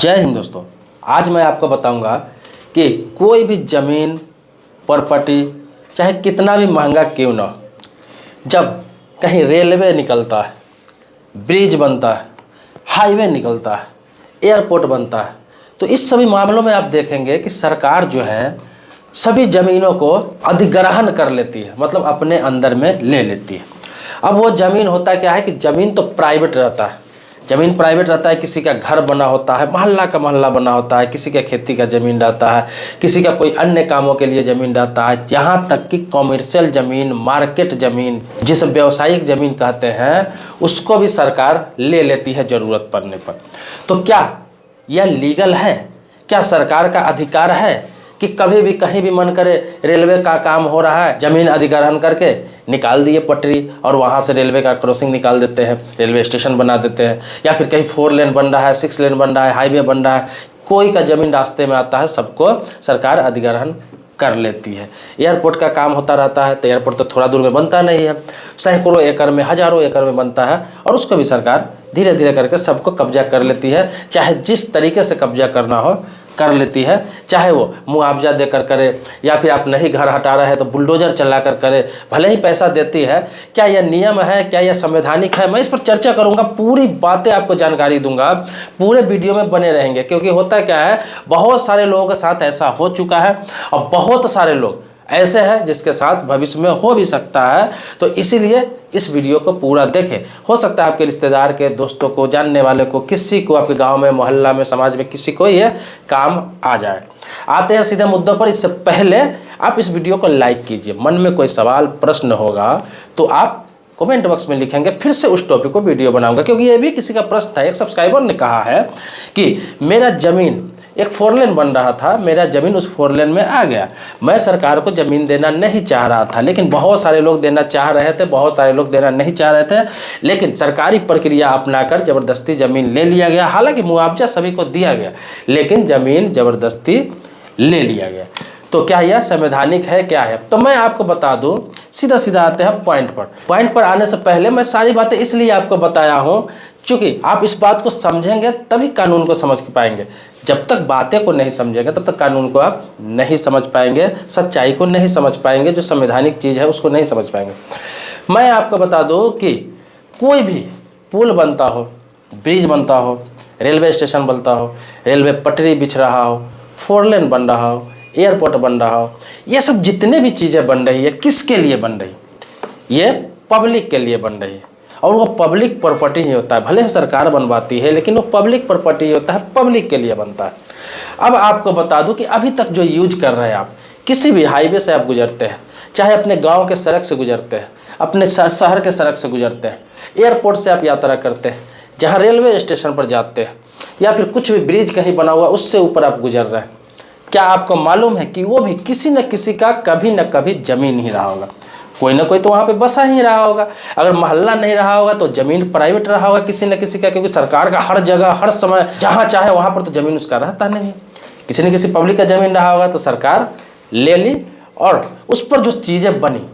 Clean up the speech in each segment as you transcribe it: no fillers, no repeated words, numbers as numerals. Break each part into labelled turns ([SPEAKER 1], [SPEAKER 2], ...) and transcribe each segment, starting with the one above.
[SPEAKER 1] जय हिंद दोस्तों। आज मैं आपको बताऊंगा कि कोई भी ज़मीन प्रॉपर्टी चाहे कितना भी महंगा क्यों ना, जब कहीं रेलवे निकलता है, ब्रिज बनता है, हाईवे निकलता है, एयरपोर्ट बनता है, तो इस सभी मामलों में आप देखेंगे कि सरकार जो है सभी ज़मीनों को अधिग्रहण कर लेती है, मतलब अपने अंदर में ले लेती है। अब वो ज़मीन होता क्या है कि ज़मीन तो प्राइवेट रहता है, ज़मीन प्राइवेट रहता है, किसी का घर बना होता है, मोहल्ला का मोहल्ला बना होता है, किसी का खेती का ज़मीन रहता है, किसी का कोई अन्य कामों के लिए ज़मीन रहता है, यहाँ तक कि कॉमर्शियल ज़मीन, मार्केट ज़मीन, जिसे व्यावसायिक ज़मीन कहते हैं, उसको भी सरकार ले लेती है ज़रूरत पड़ने पर। तो क्या यह लीगल है? क्या सरकार का अधिकार है कि कभी भी कहीं भी मन करे रेलवे का काम हो रहा है, ज़मीन अधिग्रहण करके निकाल दिए पटरी और वहाँ से रेलवे का क्रॉसिंग निकाल देते हैं, रेलवे स्टेशन बना देते हैं, या फिर कहीं 4 लेन बन रहा है, 6 लेन बन रहा है, हाईवे बन रहा है, कोई का ज़मीन रास्ते में आता है, सबको सरकार अधिग्रहण कर लेती है। एयरपोर्ट का काम होता रहता है तो एयरपोर्ट तो थोड़ा दूर में बनता नहीं है, सैकड़ों एकड़ में, हज़ारों एकड़ में बनता है, और उसको भी सरकार धीरे धीरे करके सबको कब्जा कर लेती है। चाहे जिस तरीके से कब्जा करना हो कर लेती है, चाहे वो मुआवजा देकर करे या फिर आप नहीं घर हटा रहे हैं तो बुलडोजर चलाकर करे, भले ही पैसा देती है। क्या यह नियम है? क्या यह संवैधानिक है? मैं इस पर चर्चा करूंगा, पूरी बातें आपको जानकारी दूंगा, पूरे वीडियो में बने रहेंगे। क्योंकि होता क्या है, बहुत सारे लोगों के साथ ऐसा हो चुका है और बहुत सारे लोग ऐसे हैं जिसके साथ भविष्य में हो भी सकता है। तो इसीलिए इस वीडियो को पूरा देखें। हो सकता है आपके रिश्तेदार के, दोस्तों को, जानने वाले को, किसी को, आपके गांव में, मोहल्ला में, समाज में किसी को ये काम आ जाए। आते हैं सीधे मुद्दों पर। इससे पहले आप इस वीडियो को लाइक कीजिए। मन में कोई सवाल, प्रश्न होगा तो आप कमेंट बॉक्स में लिखेंगे, फिर से उस टॉपिक को वीडियो बनाऊंगा। क्योंकि ये भी किसी का प्रश्न था, एक सब्सक्राइबर ने कहा है कि मेरा ज़मीन, एक 4 लेन बन रहा था, मेरा ज़मीन उस 4 लेन में आ गया, मैं सरकार को ज़मीन देना नहीं चाह रहा था, लेकिन बहुत सारे लोग देना चाह रहे थे, बहुत सारे लोग देना नहीं चाह रहे थे, लेकिन सरकारी प्रक्रिया अपनाकर ज़बरदस्ती ज़मीन ले लिया गया। हालांकि मुआवजा सभी को दिया गया, लेकिन ज़मीन ज़बरदस्ती ले लिया गया। तो क्या यह संवैधानिक है? क्या है? तो मैं आपको बता दूं, सीधा सीधा आते हैं पॉइंट पर। पॉइंट पर आने से पहले मैं सारी बातें इसलिए आपको बताया हूं क्योंकि आप इस बात को समझेंगे तभी कानून को समझ पाएंगे। जब तक बातें को नहीं समझेंगे तब तक कानून को आप नहीं समझ पाएंगे, सच्चाई को नहीं समझ पाएंगे, जो संवैधानिक चीज़ है उसको नहीं समझ पाएंगे। मैं आपको बता दूं कि कोई भी पुल बनता हो, ब्रिज बनता हो, रेलवे स्टेशन बनता हो, रेलवे पटरी बिछ रहा हो, 4 लेन बन रहा हो, एयरपोर्ट बन रहा हो, ये सब जितने भी चीज़ें बन रही है, किसके लिए बन रही? ये पब्लिक के लिए बन रही है, और वो पब्लिक प्रॉपर्टी ही होता है। भले ही सरकार बनवाती है, लेकिन वो पब्लिक प्रॉपर्टी ही होता है, पब्लिक के लिए बनता है। अब आपको बता दूं कि अभी तक जो यूज कर रहे हैं आप, किसी भी हाईवे से आप गुजरते हैं, चाहे अपने गाँव के सड़क से गुजरते हैं, अपने शहर के सड़क से गुजरते हैं, एयरपोर्ट से आप यात्रा करते हैं, जहाँ रेलवे स्टेशन पर जाते हैं, या फिर कुछ भी ब्रिज कहीं बना हुआ उससे ऊपर आप गुजर रहे हैं, क्या आपको मालूम है कि वो भी किसी न किसी का कभी न कभी ज़मीन ही रहा होगा? कोई ना कोई तो वहाँ पे बसा ही रहा होगा। अगर मोहल्ला नहीं रहा होगा तो ज़मीन प्राइवेट रहा होगा किसी न किसी का, क्योंकि सरकार का हर जगह, हर समय, जहाँ चाहे वहाँ पर तो ज़मीन उसका रहता नहीं। किसी न किसी पब्लिक का ज़मीन रहा होगा तो सरकार ले ली, और उस पर जो चीज़ें बनी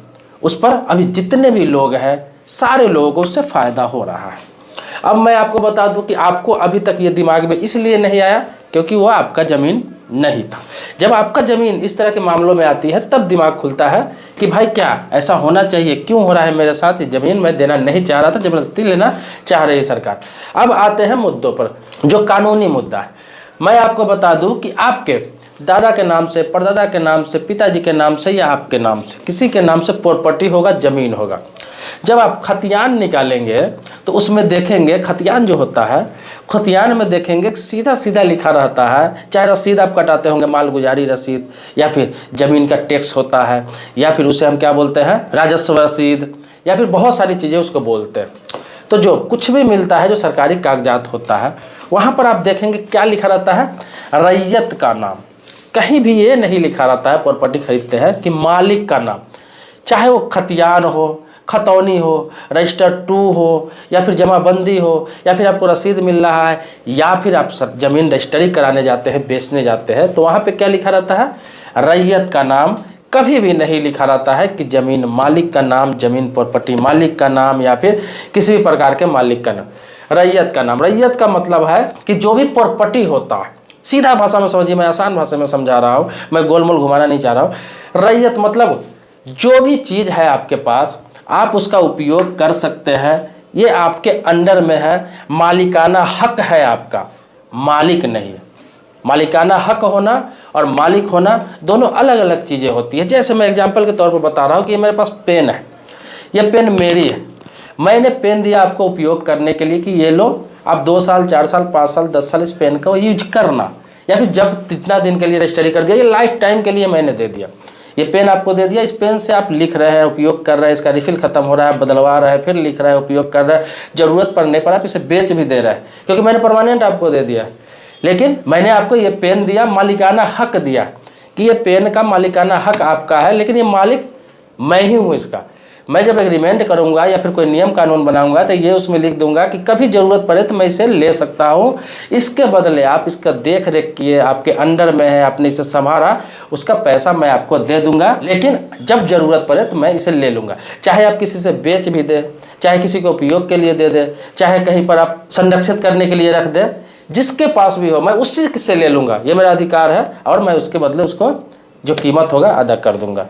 [SPEAKER 1] उस पर अभी जितने भी लोग हैं, सारे लोगों को उससे फ़ायदा हो रहा है। अब मैं आपको बता दूं कि आपको अभी तक ये दिमाग में इसलिए नहीं आया क्योंकि वो आपका ज़मीन नहीं था। जब आपका ज़मीन इस तरह के मामलों में आती है तब दिमाग खुलता है कि भाई क्या ऐसा होना चाहिए, क्यों हो रहा है मेरे साथ, ये ज़मीन मैं देना नहीं चाह रहा था, ज़बरदस्ती लेना चाह रही है सरकार। अब आते हैं मुद्दों पर, जो कानूनी मुद्दा है। मैं आपको बता दूं कि आपके दादा के नाम से, परदादा के नाम से, पिताजी के नाम से या आपके नाम से, किसी के नाम से प्रॉपर्टी होगा, ज़मीन होगा। जब आप खतियान निकालेंगे तो उसमें देखेंगे, खतियान जो होता है, खतियान में देखेंगे सीधा सीधा लिखा रहता है, चाहे रसीद आप कटाते होंगे, मालगुजारी रसीद, या फिर ज़मीन का टैक्स होता है, या फिर उसे हम क्या बोलते हैं, राजस्व रसीद, या फिर बहुत सारी चीज़ें उसको बोलते हैं। तो जो कुछ भी मिलता है, जो सरकारी कागजात होता है, वहाँ पर आप देखेंगे क्या लिखा रहता है, रैयत का नाम। कहीं भी ये नहीं लिखा रहता है, प्रॉपर्टी खरीदते हैं, कि मालिक का नाम, चाहे वो खतियान हो, खतौनी हो, रजिस्टर 2 हो, या फिर जमाबंदी हो, या फिर आपको रसीद मिल रहा है, या फिर आप ज़मीन रजिस्ट्री कराने जाते हैं, बेचने जाते हैं, तो वहाँ पे क्या लिखा रहता है, रैयत का नाम। कभी भी नहीं लिखा रहता है कि ज़मीन मालिक का नाम, ज़मीन प्रॉपर्टी मालिक का नाम, या फिर किसी भी प्रकार के मालिक का नाम। रैयत का नाम। रैयत का मतलब है कि जो भी प्रॉपर्टी होता है, सीधा भाषा में समझिए, मैं आसान भाषा में समझा रहा हूँ, मैं गोलमोल घुमाना नहीं चाह रहा हूँ। रैयत मतलब जो भी चीज़ है आपके पास, आप उसका उपयोग कर सकते हैं, ये आपके अंडर में है, मालिकाना हक है आपका, मालिक नहीं है। मालिकाना हक होना और मालिक होना दोनों अलग अलग चीज़ें होती है। जैसे मैं एग्जांपल के तौर पर बता रहा हूँ कि मेरे पास पेन है, यह पेन मेरी है, मैंने पेन दिया आपको उपयोग करने के लिए कि ये लो, आप 2 साल 4 साल 5 साल 10 साल इस पेन का यूज करना, या फिर जब कितना दिन के लिए रजिस्ट्री कर दिया, ये लाइफ टाइम के लिए मैंने दे दिया। ये पेन आपको दे दिया, इस पेन से आप लिख रहे हैं, उपयोग कर रहे हैं, इसका रिफिल खत्म हो रहा है, आप बदलवा रहे हैं, फिर लिख रहे हैं, उपयोग कर रहे हैं, जरूरत पड़ने पर आप इसे बेच भी दे रहे हैं, क्योंकि मैंने परमानेंट आपको दे दिया। लेकिन मैंने आपको ये पेन दिया, मालिकाना हक दिया कि ये पेन का मालिकाना हक आपका है, लेकिन ये मालिक मैं ही हूँ इसका। मैं जब एग्रीमेंट करूंगा या फिर कोई नियम कानून बनाऊंगा तो ये उसमें लिख दूंगा कि कभी ज़रूरत पड़े तो मैं इसे ले सकता हूँ, इसके बदले आप इसका देख रेख किए, आपके अंडर में है, आपने इसे संभाला, उसका पैसा मैं आपको दे दूंगा, लेकिन जब ज़रूरत पड़े तो मैं इसे ले लूँगा। चाहे आप किसी से बेच भी दे, चाहे किसी को उपयोग के लिए दे दे, चाहे कहीं पर आप संरक्षित करने के लिए रख दे, जिसके पास भी हो मैं उसी से ले लूँगा, ये मेरा अधिकार है, और मैं उसके बदले उसको जो कीमत होगा अदा कर दूंगा।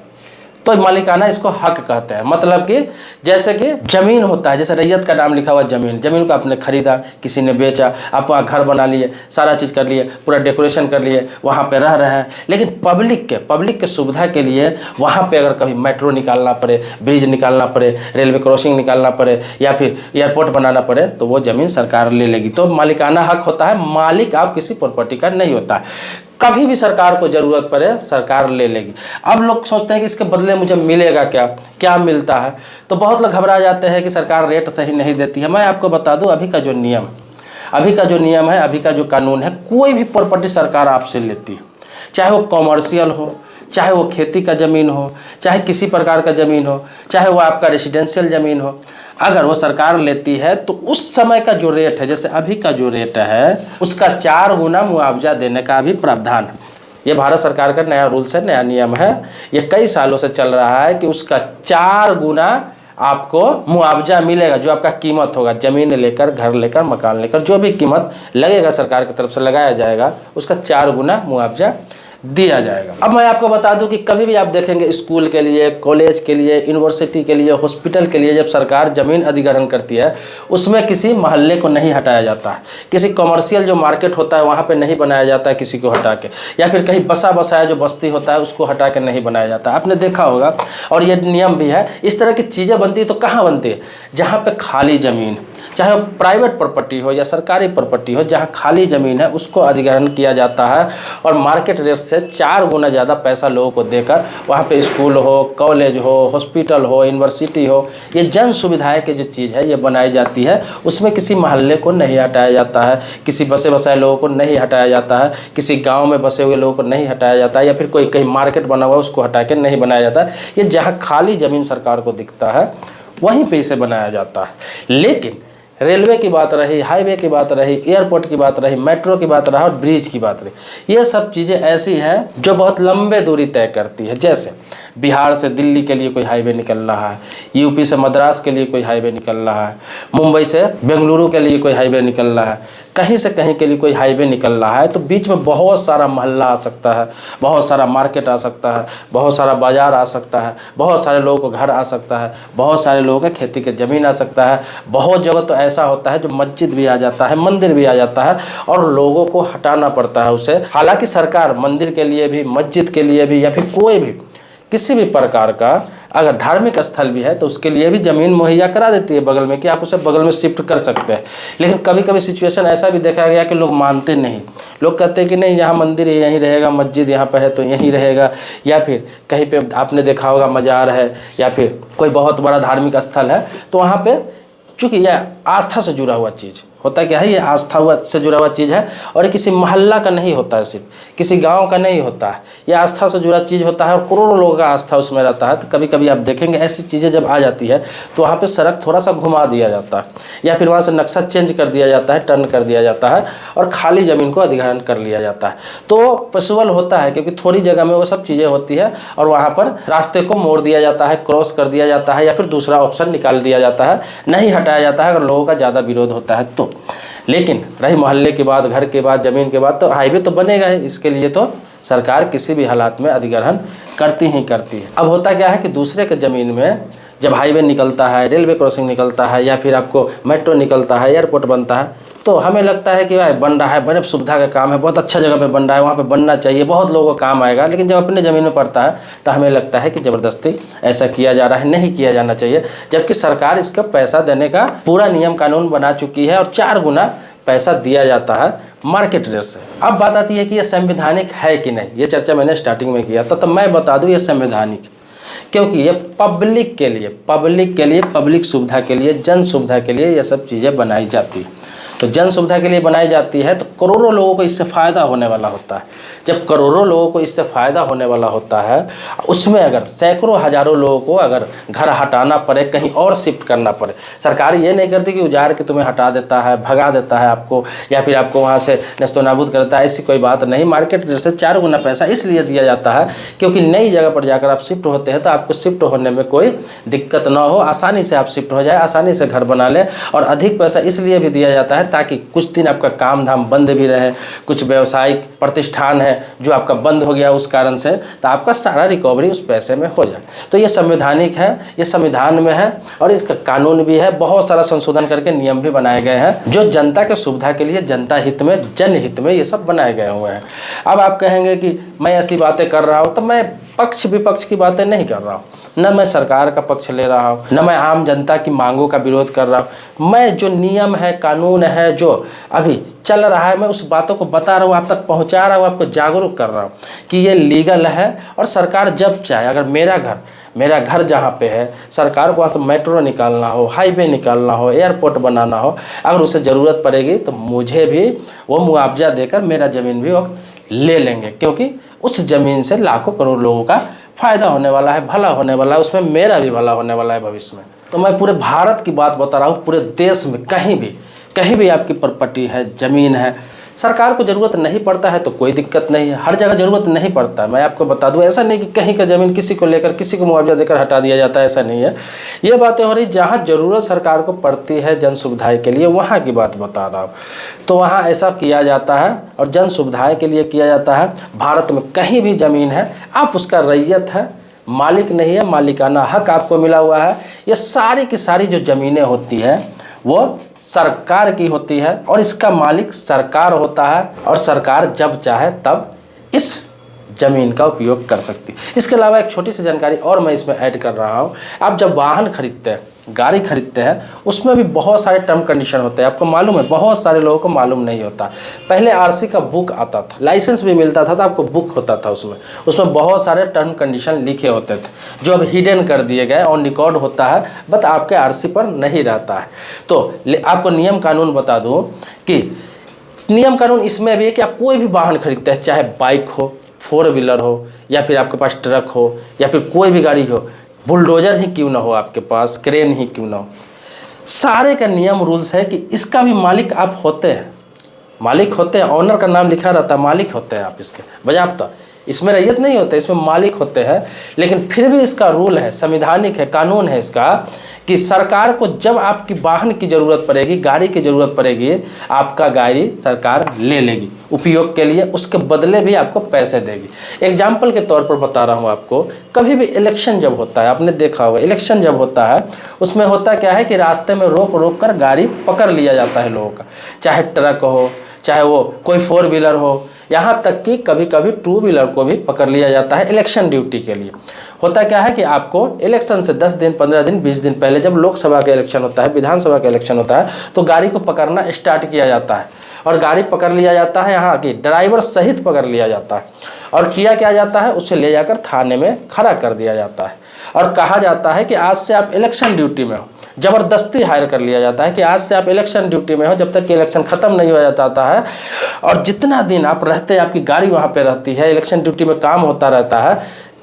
[SPEAKER 1] तो मालिकाना इसको हक कहते हैं। मतलब कि जैसे कि जमीन होता है, जैसे रैयत का नाम लिखा हुआ जमीन, जमीन को आपने खरीदा, किसी ने बेचा, आप वहाँ घर बना लिए, सारा चीज़ कर लिए, पूरा डेकोरेशन कर लिए, वहाँ पे रह रहे हैं, लेकिन पब्लिक के सुविधा के लिए वहाँ पे अगर कभी मेट्रो निकालना पड़े, ब्रिज निकालना पड़े, रेलवे क्रॉसिंग निकालना पड़े, या फिर एयरपोर्ट बनाना पड़े, तो वो ज़मीन सरकार ले लेगी। तो मालिकाना हक होता है, मालिक आप किसी प्रॉपर्टी का नहीं होता है। कभी भी सरकार को ज़रूरत पड़े सरकार ले लेगी। अब लोग सोचते हैं कि इसके बदले मुझे मिलेगा क्या, क्या मिलता है, तो बहुत लोग घबरा जाते हैं कि सरकार रेट सही नहीं देती है। मैं आपको बता दूं, अभी का जो नियम है, अभी का जो कानून है, कोई भी प्रॉपर्टी सरकार आपसे लेती है, चाहे वो कॉमर्शियल हो, चाहे वो खेती का ज़मीन हो, चाहे किसी प्रकार का ज़मीन हो, चाहे वो आपका रेसिडेंशियल ज़मीन हो, अगर वो सरकार लेती है तो उस समय का जो रेट है, जैसे अभी का जो रेट है, उसका 4 गुना मुआवजा देने का भी प्रावधान है। ये भारत सरकार का नया रूल्स है, नया नियम है, ये कई सालों से चल रहा है कि उसका 4 गुना आपको मुआवजा मिलेगा, जो आपका कीमत होगा, ज़मीन लेकर, घर लेकर, मकान लेकर, जो भी कीमत लगेगा सरकार की तरफ से लगाया जाएगा, उसका 4 गुना मुआवजा दिया जाएगा। अब मैं आपको बता दूं कि कभी भी आप देखेंगे स्कूल के लिए, कॉलेज के लिए, यूनिवर्सिटी के लिए, हॉस्पिटल के लिए, जब सरकार ज़मीन अधिग्रहण करती है, उसमें किसी मोहल्ले को नहीं हटाया जाता है, किसी कमर्शियल जो मार्केट होता है वहाँ पे नहीं बनाया जाता है किसी को हटा के, या फिर कहीं बसाया जो बस्ती होता है उसको हटा के नहीं बनाया जाता। आपने देखा होगा, और ये नियम भी है। इस तरह की चीज़ें बनती है तो कहाँ बनती है? जहाँ पर खाली ज़मीन, चाहे वो प्राइवेट प्रॉपर्टी हो या सरकारी प्रॉपर्टी हो, जहाँ खाली ज़मीन है उसको अधिग्रहण किया जाता है, और मार्केट रेट से 4 गुना ज़्यादा पैसा लोगों को देकर वहाँ पे स्कूल हो, कॉलेज हो, हॉस्पिटल हो, यूनिवर्सिटी हो, ये जन सुविधाएं की जो चीज़ है ये बनाई जाती है। उसमें किसी मोहल्ले को नहीं हटाया जाता है, किसी बसे बसाए लोगों को नहीं हटाया जाता है, किसी गाँव में बसे हुए लोगों को नहीं हटाया जाता है, या फिर कोई कहीं मार्केट बना हुआ है उसको हटा के नहीं बनाया जाता है। ये जहाँ खाली ज़मीन सरकार को दिखता है वहीं पर इसे बनाया जाता है। लेकिन रेलवे की बात रही, हाईवे की बात रही, एयरपोर्ट की बात रही, मेट्रो की बात रहा और ब्रिज की बात रही, ये सब चीज़ें ऐसी हैं जो बहुत लंबे दूरी तय करती है। जैसे बिहार से दिल्ली के लिए कोई हाईवे निकल रहा है, यूपी से मद्रास के लिए कोई हाईवे निकल रहा है, मुंबई से बेंगलुरु के लिए कोई हाईवे निकल रहा है, कहीं से कहीं के लिए कोई हाईवे निकल रहा है, तो बीच में बहुत सारा मोहल्ला आ सकता है, बहुत सारा मार्केट आ सकता है, बहुत सारा बाज़ार आ सकता है, बहुत सारे लोगों को घर आ सकता है, बहुत सारे लोगों के खेती के ज़मीन आ सकता है। बहुत जगह तो ऐसा होता है जो मस्जिद भी आ जाता है, मंदिर भी आ जाता है, और लोगों को हटाना पड़ता है उसे। हालांकि सरकार मंदिर के लिए भी, मस्जिद के लिए भी, या फिर कोई भी किसी भी प्रकार का अगर धार्मिक स्थल भी है तो उसके लिए भी ज़मीन मुहैया करा देती है बगल में, कि आप उसे बगल में शिफ्ट कर सकते हैं। लेकिन कभी कभी सिचुएशन ऐसा भी देखा गया कि लोग मानते नहीं, लोग कहते हैं कि नहीं, यहाँ मंदिर यहीं रहेगा, मस्जिद यहाँ पर है तो यहीं रहेगा, या फिर कहीं पे आपने देखा होगा मज़ार है या फिर कोई बहुत बड़ा धार्मिक स्थल है, तो वहाँ पे चूँकि यह आस्था से जुड़ा हुआ चीज़ होता क्या है, ये आस्था से जुड़ा हुआ चीज़ है, और ये किसी मोहल्ला का नहीं होता है, सिर्फ किसी गांव का नहीं होता है, ये आस्था से जुड़ा चीज़ होता है, और करोड़ों लोगों का आस्था उसमें रहता है। तो कभी कभी आप देखेंगे ऐसी चीज़ें जब आ जाती है तो वहाँ पे सड़क थोड़ा सा घुमा दिया जाता है, या फिर वहाँ से नक्शा चेंज कर दिया जाता है, टर्न कर दिया जाता है, और खाली ज़मीन को अधिग्रहण कर लिया जाता है। तो पॉसिबल होता है क्योंकि थोड़ी जगह में वो सब चीज़ें होती है, और वहाँ पर रास्ते को मोड़ दिया जाता है, क्रॉस कर दिया जाता है, या फिर दूसरा ऑप्शन निकाल दिया जाता है, नहीं हटाया जाता है अगर लोगों का ज़्यादा विरोध होता है तो। तो। लेकिन रही मोहल्ले की बात, घर के बाद, ज़मीन के बाद, तो हाईवे तो बनेगा ही, इसके लिए तो सरकार किसी भी हालात में अधिग्रहण करती ही करती है। अब होता क्या है कि दूसरे के ज़मीन में जब हाईवे निकलता है, रेलवे क्रॉसिंग निकलता है, या फिर आपको मेट्रो निकलता है, एयरपोर्ट बनता है, तो हमें लगता है कि भाई बन रहा है, बड़े सुविधा का काम है, बहुत अच्छा जगह पे बन रहा है, वहाँ पे बनना चाहिए, बहुत लोगों को काम आएगा। लेकिन जब अपने ज़मीन में पड़ता है तो हमें लगता है कि ज़बरदस्ती ऐसा किया जा रहा है, नहीं किया जाना चाहिए। जबकि सरकार इसका पैसा देने का पूरा नियम कानून बना चुकी है और 4 गुना पैसा दिया जाता है मार्केट रेट से। अब बात आती है कि ये संवैधानिक है कि नहीं, ये चर्चा मैंने स्टार्टिंग में किया था, तो मैं बता दूँ ये संवैधानिक, क्योंकि ये पब्लिक के लिए, पब्लिक सुविधा के लिए, जन सुविधा के लिए ये सब चीज़ें बनाई जाती है। तो जन सुविधा के लिए बनाई जाती है तो करोड़ों लोगों को इससे फ़ायदा होने वाला होता है। जब करोड़ों लोगों को इससे फ़ायदा होने वाला होता है, उसमें अगर सैकड़ों हज़ारों लोगों को अगर घर हटाना पड़े, कहीं और शिफ्ट करना पड़े, सरकार ये नहीं करती कि उजाड़ के तुम्हें हटा देता है, भगा देता है आपको, या फिर आपको वहाँ से नस्तोनाबूद करता है, ऐसी कोई बात नहीं। मार्केट रेट से 4 गुना पैसा इसलिए दिया जाता है क्योंकि नई जगह पर जाकर आप शिफ्ट होते हैं तो आपको शिफ्ट होने में कोई दिक्कत ना हो, आसानी से आप शिफ्ट हो जाए, आसानी से घर बना लें। और अधिक पैसा इसलिए भी दिया जाता है ताकि कुछ दिन आपका काम धाम बंद भी रहे, कुछ व्यवसायिक प्रतिष्ठान है जो आपका बंद हो गया उस कारण से, तो आपका सारा रिकवरी उस पैसे में हो जाए। तो ये संवैधानिक है, ये संविधान में है और इसका कानून भी है, बहुत सारा संशोधन करके नियम भी बनाए गए हैं जो जनता के सुविधा के लिए, जनता हित में, जनहित में ये सब बनाए गए हुए हैं। अब आप कहेंगे कि मैं ऐसी बातें कर रहा हूँ, तो मैं पक्ष विपक्ष की बातें नहीं कर रहा हूँ, न मैं सरकार का पक्ष ले रहा हूँ, न मैं आम जनता की मांगों का विरोध कर रहा हूँ। मैं जो नियम है, कानून है, जो अभी चल रहा है, मैं उस बातों को बता रहा हूँ, आप तक पहुँचा रहा हूँ, आपको जागरूक कर रहा हूँ कि ये लीगल है। और सरकार जब चाहे, अगर मेरा घर जहाँ पे है, सरकार को वहाँ से मेट्रो निकालना हो, हाईवे निकालना हो, एयरपोर्ट बनाना हो, अगर उसे ज़रूरत पड़ेगी तो मुझे भी वो मुआवजा देकर मेरा ज़मीन भी वो ले लेंगे, क्योंकि उस ज़मीन से लाखों करोड़ लोगों का फ़ायदा होने वाला है, भला होने वाला है, उसमें मेरा भी भला होने वाला है भविष्य में। तो मैं पूरे भारत की बात बता रहा हूँ, पूरे देश में कहीं भी आपकी प्रॉपर्टी है, ज़मीन है, सरकार को ज़रूरत नहीं पड़ता है तो कोई दिक्कत नहीं है, हर जगह ज़रूरत नहीं पड़ता है। मैं आपको बता दूं, ऐसा नहीं कि कहीं का ज़मीन किसी को लेकर, किसी को मुआवजा देकर हटा दिया जाता है, ऐसा नहीं है। ये बातें हो रही जहाँ ज़रूरत सरकार को पड़ती है जन सुविधाएँ के लिए, वहाँ की बात बता रहा हूँ। तो वहाँ ऐसा किया जाता है और जन सुविधाएँ के लिए किया जाता है। भारत में कहीं भी ज़मीन है, आप उसका रैयत है, मालिक नहीं है, मालिकाना हक आपको मिला हुआ है। ये सारी की सारी जो ज़मीनें होती है वो सरकार की होती है और इसका मालिक सरकार होता है, और सरकार जब चाहे तब इस ज़मीन का उपयोग कर सकती है। इसके अलावा एक छोटी सी जानकारी और मैं इसमें ऐड कर रहा हूँ। आप जब वाहन खरीदते हैं, गाड़ी खरीदते हैं, उसमें भी बहुत सारे टर्म कंडीशन होते हैं। आपको मालूम है, बहुत सारे लोगों को मालूम नहीं होता। पहले आरसी का बुक आता था, लाइसेंस भी मिलता था तो आपको बुक होता था, उसमें बहुत सारे टर्म कंडीशन लिखे होते थे जो अब हिडन कर दिए गए, ऑन रिकॉर्ड होता है, बट आपके आरसी पर नहीं रहता है। तो आपको नियम कानून बता दूँ कि नियम कानून इसमें भी है कि आप कोई भी वाहन खरीदते हैं, चाहे बाइक हो, 4 व्हीलर हो, या फिर आपके पास ट्रक हो, या फिर कोई भी गाड़ी हो, बुलडोजर ही क्यों ना हो आपके पास, क्रेन ही क्यों ना हो, सारे का नियम रूल्स है कि इसका भी मालिक आप होते हैं, मालिक होते हैं, ऑनर का नाम लिखा रहता है, मालिक होते हैं आप इसके, बजाबता इसमें रैयत नहीं होते, इसमें मालिक होते हैं। लेकिन फिर भी इसका रूल है, संवैधानिक है, कानून है इसका, कि सरकार को जब आपकी वाहन की ज़रूरत पड़ेगी, गाड़ी की ज़रूरत पड़ेगी, आपका गाड़ी सरकार ले लेगी उपयोग के लिए, उसके बदले भी आपको पैसे देगी। एग्जाम्पल के तौर पर बता रहा हूँ आपको, कभी भी इलेक्शन जब होता है, आपने देखा होगा इलेक्शन जब होता है, उसमें होता क्या है कि रास्ते में रोक कर गाड़ी पकड़ लिया जाता है लोगों का, चाहे ट्रक हो, चाहे वो कोई 4 व्हीलर हो, यहाँ तक कि कभी कभी 2 व्हीलर को भी पकड़ लिया जाता है इलेक्शन ड्यूटी के लिए। होता क्या है कि आपको इलेक्शन से 10 दिन, 15 दिन, 20 दिन पहले, जब लोकसभा का इलेक्शन होता है, विधानसभा का इलेक्शन होता है, तो गाड़ी को पकड़ना स्टार्ट किया जाता है और गाड़ी पकड़ लिया जाता है, यहाँ की ड्राइवर सहित पकड़ लिया जाता है और किया क्या जाता है, उसे ले जाकर थाने में खड़ा कर दिया जाता है और कहा जाता है कि आज से आप इलेक्शन ड्यूटी में हो। ज़बरदस्ती हायर कर लिया जाता है कि आज से आप इलेक्शन ड्यूटी में हो, जब तक कि इलेक्शन ख़त्म नहीं हो जाता है, और जितना दिन आप रहते हैं, आपकी गाड़ी वहाँ पे रहती है, इलेक्शन ड्यूटी में काम होता रहता है,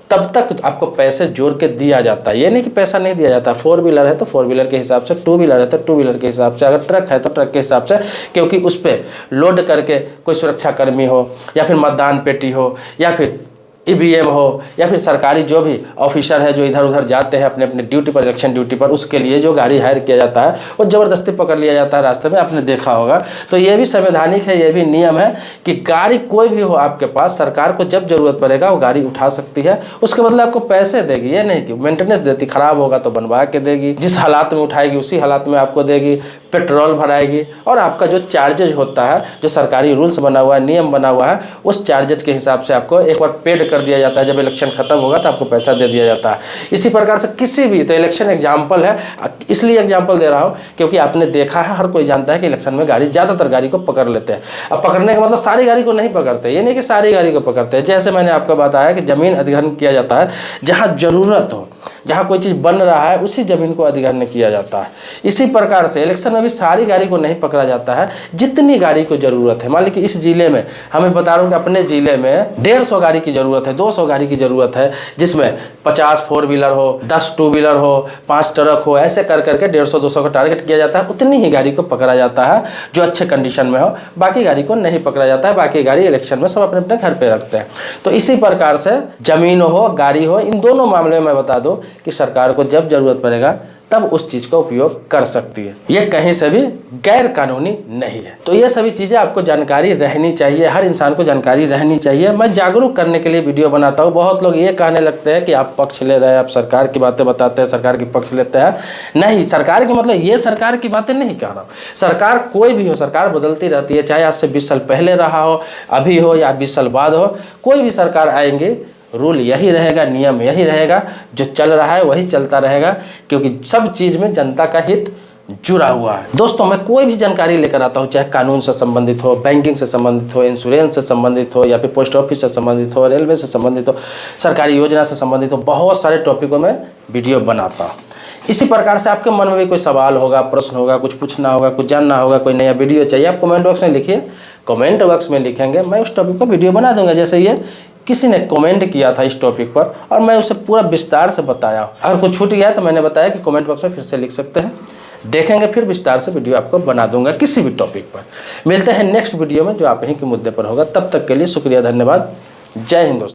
[SPEAKER 1] तब तक आपको पैसे जोड़ के दिया जाता है। ये नहीं कि पैसा नहीं दिया जाता। 4 व्हीलर है तो 4 व्हीलर के हिसाब से, 2 व्हीलर है तो 2 व्हीलर के हिसाब से, अगर ट्रक है तो ट्रक के हिसाब से, क्योंकि उस पर लोड करके कोई सुरक्षाकर्मी हो, या फिर मतदान पेटी हो, या फिर ईवीएम हो या फिर सरकारी जो भी ऑफिसर है जो इधर उधर जाते हैं अपने अपने ड्यूटी पर, इलेक्शन ड्यूटी पर, उसके लिए जो गाड़ी हायर किया जाता है वो ज़बरदस्ती पकड़ लिया जाता है रास्ते में, आपने देखा होगा। तो ये भी संवैधानिक है, ये भी नियम है कि गाड़ी कोई भी हो आपके पास, सरकार को जब ज़रूरत पड़ेगा वो गाड़ी उठा सकती है, उसके बदले आपको पैसे देगी। ये नहीं कि मेंटेनेंस देती, ख़राब होगा तो बनवा के देगी, जिस हालात में उठाएगी उसी हालात में आपको देगी, पेट्रोल भराएगी, और आपका जो चार्जेज होता है, जो सरकारी रूल्स बना हुआ है, नियम बना हुआ है, उस चार्जेज के हिसाब से आपको एक बार पेड कर दिया जाता है। जब इलेक्शन खत्म होगा तो आपको पैसा दे दिया जाता है। इसी प्रकार से किसी भी, तो इलेक्शन एग्जाम्पल है, इसलिए एग्जाम्पल दे रहा हूँ क्योंकि आपने देखा है, हर कोई जानता है कि इलेक्शन में गाड़ी, ज़्यादातर गाड़ी को पकड़ लेते हैं। अब पकड़ने का मतलब सारी गाड़ी को नहीं पकड़ते, ये नहीं कि सारी गाड़ी को पकड़ते हैं। जैसे मैंने आपको बताया कि जमीन अधिग्रहण किया जाता है, जहाँ ज़रूरत हो, जहाँ कोई चीज़ बन रहा है उसी ज़मीन को अधिग्रहण किया जाता है। इसी प्रकार से इलेक्शन में भी सारी गाड़ी को नहीं पकड़ा जाता है, जितनी गाड़ी को ज़रूरत है। मान लीजिए कि इस ज़िले में, हमें बता रहा हूँ कि अपने ज़िले में 150 गाड़ी की ज़रूरत है, 200 गाड़ी की ज़रूरत है, जिसमें 50 4 व्हीलर हो, 10 2 व्हीलर हो, 5 ट्रक हो, ऐसे कर करके 150-200 का टारगेट किया जाता है। उतनी ही गाड़ी को पकड़ा जाता है जो अच्छे कंडीशन में हो, बाकी गाड़ी को नहीं पकड़ा जाता है। बाकी गाड़ी इलेक्शन में सब अपने अपने घर पे रखते हैं। तो इसी प्रकार से ज़मीन हो, गाड़ी हो, इन दोनों मामले में मैं बता दूं कि सरकार को जब ज़रूरत पड़ेगा तब उस चीज़ का उपयोग कर सकती है। ये कहीं से भी गैर कानूनी नहीं है। तो ये सभी चीज़ें आपको जानकारी रहनी चाहिए, हर इंसान को जानकारी रहनी चाहिए। मैं जागरूक करने के लिए वीडियो बनाता हूँ। बहुत लोग ये कहने लगते हैं कि आप पक्ष ले रहे हैं, आप सरकार की बातें बताते हैं, सरकार की पक्ष लेते हैं। नहीं, सरकार की मतलब ये सरकार की बातें नहीं कह रहा हूँ। सरकार कोई भी हो, सरकार बदलती रहती है, चाहे आज से 20 साल पहले रहा हो, अभी हो या 20 साल बाद हो, कोई भी सरकार आएंगे, रूल यही रहेगा, नियम यही रहेगा, जो चल रहा है वही चलता रहेगा, क्योंकि सब चीज़ में जनता का हित जुड़ा हुआ है। दोस्तों, मैं कोई भी जानकारी लेकर आता हूँ, चाहे कानून से संबंधित हो, बैंकिंग से संबंधित हो, इंश्योरेंस से संबंधित हो, या फिर पोस्ट ऑफिस से संबंधित हो, रेलवे से संबंधित हो, सरकारी योजना से संबंधित हो, बहुत सारे टॉपिकों में वीडियो बनाता हूँ। इसी प्रकार से आपके मन में भी कोई सवाल होगा, प्रश्न होगा, कुछ पूछना होगा, कुछ जानना होगा, कोई नया वीडियो चाहिए, आप कमेंट बॉक्स में लिखिए। कमेंट बॉक्स में लिखेंगे, मैं उस टॉपिक पर वीडियो बना दूंगा। जैसे ये किसी ने कमेंट किया था इस टॉपिक पर और मैं उसे पूरा विस्तार से बताया। अगर कुछ छूट गया तो मैंने बताया कि कमेंट बॉक्स में फिर से लिख सकते हैं, देखेंगे, फिर विस्तार से वीडियो आपको बना दूंगा किसी भी टॉपिक पर। मिलते हैं नेक्स्ट वीडियो में जो आप ही के मुद्दे पर होगा। तब तक के लिए शुक्रिया, धन्यवाद, जय हिंद दोस्तों।